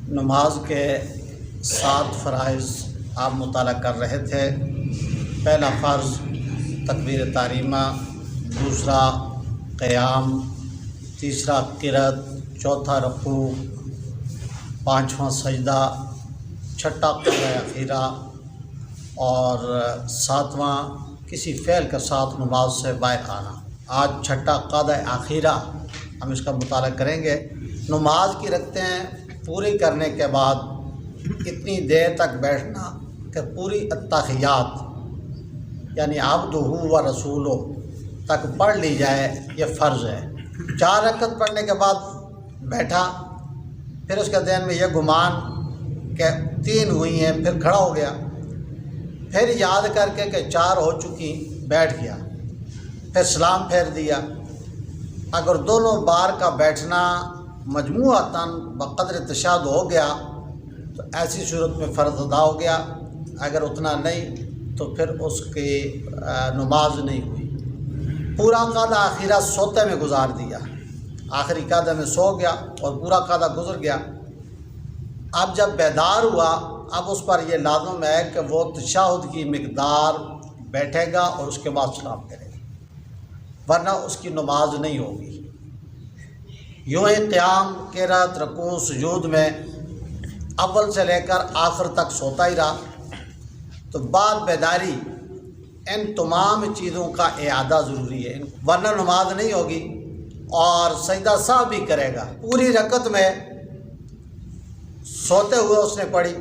نماز کے 7 فرائض آپ مطالعہ کر رہے تھے۔ پہلا فرض تکبیر تحریمہ، دوسرا قیام، تیسرا قرأت، چوتھا رکوع، پانچواں سجدہ، چھٹا قضاء اخیرہ اور ساتواں کسی فعل کے ساتھ نماز سے باہر آنا۔ آج چھٹا قضاء اخیرہ ہم اس کا مطالعہ کریں گے۔ نماز کی رکعتیں پوری کرنے کے بعد اتنی دیر تک بیٹھنا کہ پوری التحیات یعنی عبدہ و رسولہ تک پڑھ لی جائے، یہ فرض ہے۔ 4 رکعت پڑھنے کے بعد بیٹھا، پھر اس کے ذہن میں یہ گمان کہ 3 ہوئی ہیں، پھر کھڑا ہو گیا، پھر یاد کر کے کہ 4 ہو چکی بیٹھ گیا، پھر سلام پھیر دیا۔ اگر دونوں بار کا بیٹھنا مجموعتاً بقدر تشہد ہو گیا تو ایسی صورت میں فرض ادا ہو گیا، اگر اتنا نہیں تو پھر اس کی نماز نہیں ہوئی۔ پورا قضاء اخیرہ سوتے میں گزار دیا، آخری قضاء میں سو گیا اور پورا قضاء گزر گیا۔ اب جب بیدار ہوا، اب اس پر یہ لازم ہے کہ وہ تشہد کی مقدار بیٹھے گا اور اس کے بعد سلام کرے گا، ورنہ اس کی نماز نہیں ہوگی۔ یوں ہی قیام، قرأت، رکوع، سجود میں اول سے لے کر آخر تک سوتا ہی رہا، تو بعد بیداری ان تمام چیزوں کا اعادہ ضروری ہے، ورنہ نماز نہیں ہوگی۔ اور سجدہ سہو بھی کرے گا، پوری رکعت میں سوتے ہوئے اس نے پڑھی،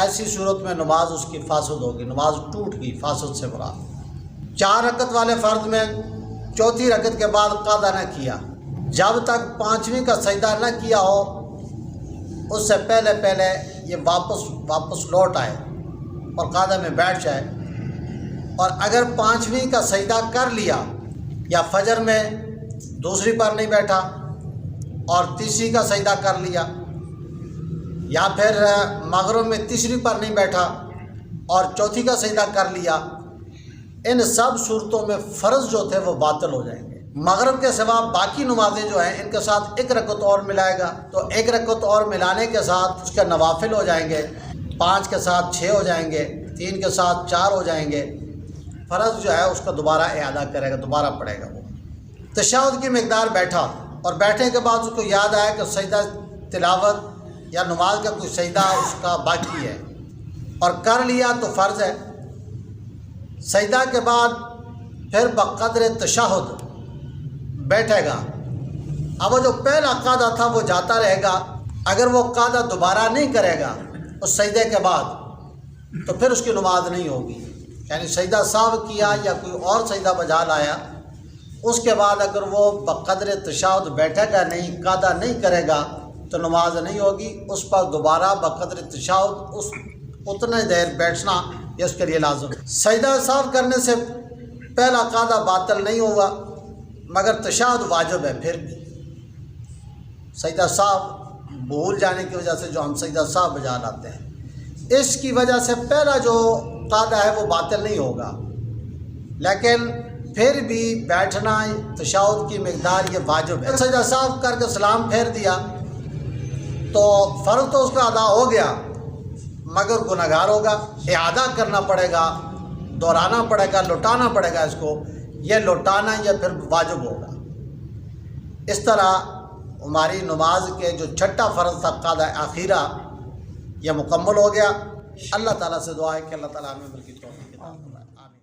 ایسی صورت میں نماز اس کی فاسد ہوگی، نماز ٹوٹ گئی، فاسد سے مراد۔ 4 رکعت والے فرض میں چوتھی رکعت کے بعد قضا نہ کیا، جب تک 5ویں کا سجدہ نہ کیا ہو اس سے پہلے یہ واپس لوٹ آئے اور قضا میں بیٹھ جائے۔ اور اگر 5ویں کا سجدہ کر لیا یا فجر میں دوسری پر نہیں بیٹھا اور تیسری کا سجدہ کر لیا، یا پھر مغرب میں تیسری پر نہیں بیٹھا اور چوتھی کا سجدہ کر لیا، ان سب صورتوں میں فرض جو تھے وہ باطل ہو جائیں گے۔ مغرب کے سوا باقی نمازیں جو ہیں ان کے ساتھ 1 رکعت اور ملائے گا، تو 1 رکعت اور ملانے کے ساتھ اس کے نوافل ہو جائیں گے، 5 کے ساتھ 6 ہو جائیں گے، 3 کے ساتھ 4 ہو جائیں گے۔ فرض جو ہے اس کا دوبارہ اعادہ کرے گا، دوبارہ پڑھے گا۔ وہ تشہد کی مقدار بیٹھا اور بیٹھنے کے بعد اس کو یاد آیا کہ سجدہ تلاوت یا نماز کا کوئی سجدہ اس کا باقی ہے اور کر لیا تو فرض ہے۔ سجدہ کے بعد پھر بقدر تشہد بیٹھے گا۔ اب وہ جو پہلا قاعدہ تھا وہ جاتا رہے گا، اگر وہ قاعدہ دوبارہ نہیں کرے گا اس سجدے کے بعد تو پھر اس کی نماز نہیں ہوگی۔ یعنی سجدہ سہو کیا یا کوئی اور سجدہ بجا لایا، اس کے بعد اگر وہ بقدر تشہد بیٹھے گا نہیں، قاعدہ نہیں کرے گا تو نماز نہیں ہوگی۔ اس پر دوبارہ بقدر تشہد اتنے دیر بیٹھنا یہ اس کے لیے لازم ہے۔ سجدہ سہو کرنے سے پہلا قاعدہ باطل نہیں ہوگا، مگر تشہد واجب ہے۔ پھر بھی سجدہ سہو بھول جانے کی وجہ سے جو ہم سجدہ سہو بجا لاتے ہیں، اس کی وجہ سے پہلا جو قاعدہ ہے وہ باطل نہیں ہوگا، لیکن پھر بھی بیٹھنا تشہد کی مقدار یہ واجب ہے۔ سجدہ سہو کر کے سلام پھیر دیا تو فرض تو اس کا ادا ہو گیا، مگر گنہگار ہوگا، اعادہ کرنا پڑے گا، دہرانا پڑے گا، لوٹانا پڑے گا اس کو۔ یہ لوٹانا یا پھر واجب ہوگا۔ اس طرح ہماری نماز کے جو چھٹا فرض تھا قضاء اخیرہ یہ مکمل ہو گیا۔ اللہ تعالیٰ سے دعا ہے کہ اللہ تعالیٰ ہمیں عمل کی توفیق عطا فرمائے۔ آمین۔